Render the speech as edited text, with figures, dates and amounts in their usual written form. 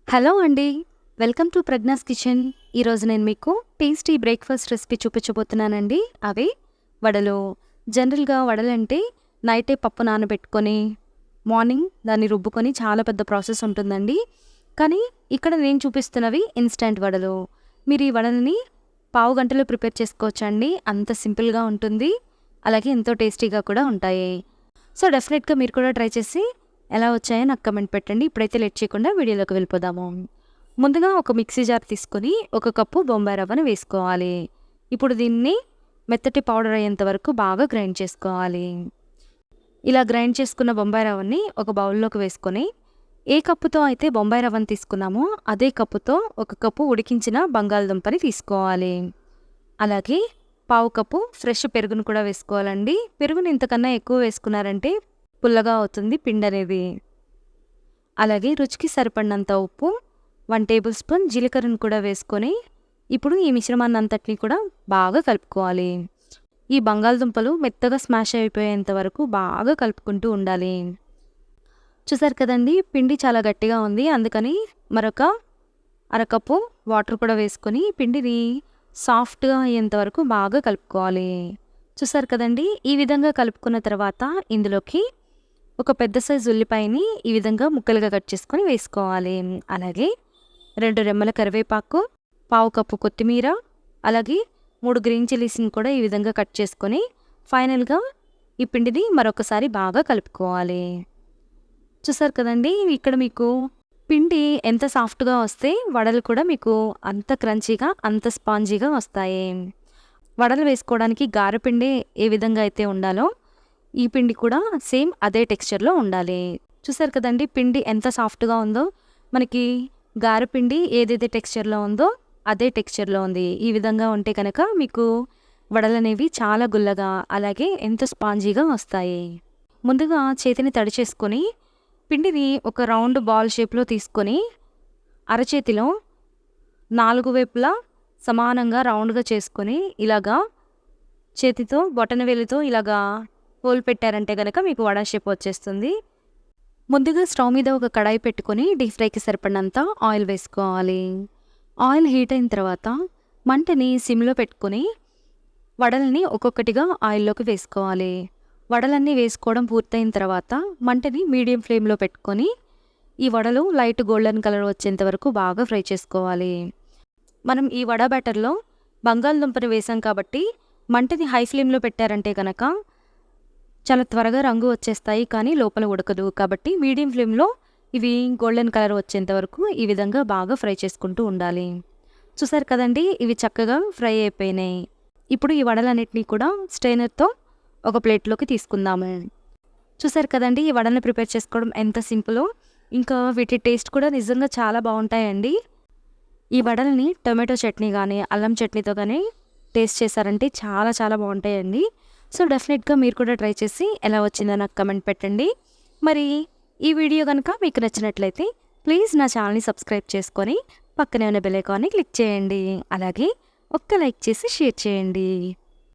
Hello అండి. Welcome to Pragna's kitchen. ఈరోజు నేను మీకు టేస్టీ బ్రేక్‌ఫాస్ట్ రెసిపీ చూపించబోతున్నానండి. అవే వడలు. జనరల్‌గా వడలంటే నైటే పప్పు నానబెట్టుకొని, మార్నింగ్ దాన్ని రుబ్బుకొని చాలా పెద్ద ప్రాసెస్ ఉంటుందండి. కానీ ఇక్కడ నేను చూపిస్తున్నవి ఇన్‌స్టంట్ వడలు. మీరు ఈ వడలని పావు గంటలో ప్రిపేర్ చేసుకోవచ్చండి. అంత సింపుల్‌గా ఉంటుంది. అలాగే ఎంతో టేస్టీగా కూడా ఉంటాయి. సో, డెఫినెట్‌గా మీరు కూడా ట్రై చేసి ఎలా వచ్చాయో నాకు కమెంట్ పెట్టండి. ఇప్పుడైతే లేట్ చేయకుండా వీడియోలోకి వెళ్ళిపోదాము. ముందుగా ఒక మిక్సీ జార్ తీసుకొని ఒక కప్పు బొంబాయి రవ్వను వేసుకోవాలి. ఇప్పుడు దీన్ని మెత్తటి పౌడర్ అయ్యేంత వరకు బాగా గ్రైండ్ చేసుకోవాలి. ఇలా గ్రైండ్ చేసుకున్న బొంబాయి రవ్వని ఒక బౌల్లోకి వేసుకొని, ఏ కప్పుతో అయితే బొంబాయి రవ్వను తీసుకున్నామో అదే కప్పుతో ఒక కప్పు ఉడికించిన బంగాళదుంపని తీసుకోవాలి. అలాగే పావు కప్పు ఫ్రెష్ పెరుగును కూడా వేసుకోవాలండి. పెరుగుని ఇంతకన్నా ఎక్కువ వేసుకున్నారంటే పుల్లగా అవుతుంది పిండి అనేది. అలాగే రుచికి సరిపడినంత ఉప్పు, 1 టేబుల్ స్పూన్ జీలకర్రను కూడా వేసుకొని ఇప్పుడు ఈ మిశ్రమాన్ని అంతటిని కూడా బాగా కలుపుకోవాలి. ఈ బంగాళదుంపలు మెత్తగా స్మాష్ అయిపోయేంత వరకు బాగా కలుపుకుంటూ ఉండాలి. చూసారు కదండి, పిండి చాలా గట్టిగా ఉంది. అందుకని మరొక అరకప్పు వాటర్ కూడా వేసుకొని పిండిని సాఫ్ట్గా అయ్యేంత వరకు బాగా కలుపుకోవాలి. చూసారు కదండి, ఈ విధంగా కలుపుకున్న తర్వాత ఇందులోకి ఒక పెద్ద సైజు ఉల్లిపాయని ఈ విధంగా ముక్కలుగా కట్ చేసుకొని వేసుకోవాలి. అలాగే 2 రెమ్మల కరివేపాకు, పావు కప్పు కొత్తిమీర, అలాగే 3 గ్రీన్ చిల్లీస్ని కూడా ఈ విధంగా కట్ చేసుకొని ఫైనల్గా ఈ పిండిని మరొకసారి బాగా కలుపుకోవాలి. చూసారు కదండి, ఇక్కడ మీకు పిండి ఎంత సాఫ్ట్గా వస్తే వడలు కూడా మీకు అంత క్రంచీగా, అంత స్పాంజీగా వస్తాయి. వడలు వేసుకోవడానికి గారెపిండి ఏ విధంగా అయితే ఉండాలో ఈ పిండి కూడా సేమ్ అదే టెక్స్చర్లో ఉండాలి. చూసారు కదండి, పిండి ఎంత సాఫ్ట్గా ఉందో. మనకి గారెపిండి ఏదైతే టెక్స్చర్లో ఉందో అదే టెక్స్చర్లో ఉంది. ఈ విధంగా ఉంటే కనుక మీకు వడలు అనేవి చాలా గుల్లగా, అలాగే ఎంతో స్పాంజీగా వస్తాయి. ముందుగా చేతిని తడి చేసుకొని పిండిని ఒక రౌండ్ బాల్ షేప్లో తీసుకొని అరచేతిలో 4 వైపులా సమానంగా రౌండ్గా చేసుకొని ఇలాగా చేతితో బొటనవేలితో ఇలాగా హోల్ పెట్టారంటే కనుక మీకు వడ షేప్ వచ్చేస్తుంది. ముందుగా స్టవ్ మీద ఒక కడాయి పెట్టుకొని డీప్ ఫ్రైకి సరిపడినంత ఆయిల్ వేసుకోవాలి. ఆయిల్ హీట్ అయిన తర్వాత మంటని సిమ్లో పెట్టుకొని వడలని ఒక్కొక్కటిగా ఆయిల్లోకి వేసుకోవాలి. వడలన్నీ వేసుకోవడం పూర్తయిన తర్వాత మంటని మీడియం ఫ్లేమ్లో పెట్టుకొని ఈ వడలు లైట్ గోల్డెన్ కలర్ వచ్చేంత వరకు బాగా ఫ్రై చేసుకోవాలి. మనం ఈ వడ బ్యాటర్లో బంగాళదుంపని వేసాం కాబట్టి మంటని హై ఫ్లేమ్లో పెట్టారంటే కనుక చాలా త్వరగా రంగు వచ్చేస్తాయి, కానీ లోపల ఉడకదు. కాబట్టి మీడియం ఫ్లేమ్లో ఇవి గోల్డెన్ కలర్ వచ్చేంత వరకు ఈ విధంగా బాగా ఫ్రై చేసుకుంటూ ఉండాలి. చూసారు కదండి, ఇవి చక్కగా ఫ్రై అయిపోయినాయి. ఇప్పుడు ఈ వడలన్నిటినీ కూడా స్ట్రైనర్తో ఒక ప్లేట్లోకి తీసుకుందాము. చూసారు కదండి, ఈ వడలను ప్రిపేర్ చేసుకోవడం ఎంత సింపులో. ఇంకా వీటి టేస్ట్ కూడా నిజంగా చాలా బాగుంటాయండి. ఈ వడలని టొమాటో చట్నీ కానీ అల్లం చట్నీతో కానీ టేస్ట్ చేశారంటే చాలా చాలా బాగుంటాయండి. సో, డెఫినెట్గా మీరు కూడా ట్రై చేసి ఎలా వచ్చిందో నాకు కమెంట్ పెట్టండి. మరి ఈ వీడియో కనుక మీకు నచ్చినట్లయితే ప్లీజ్ నా ఛానల్ని సబ్స్క్రైబ్ చేసుకొని పక్కనే ఉన్న బెల్ ఐకాన్ని క్లిక్ చేయండి. అలాగే ఒక్క లైక్ చేసి షేర్ చేయండి.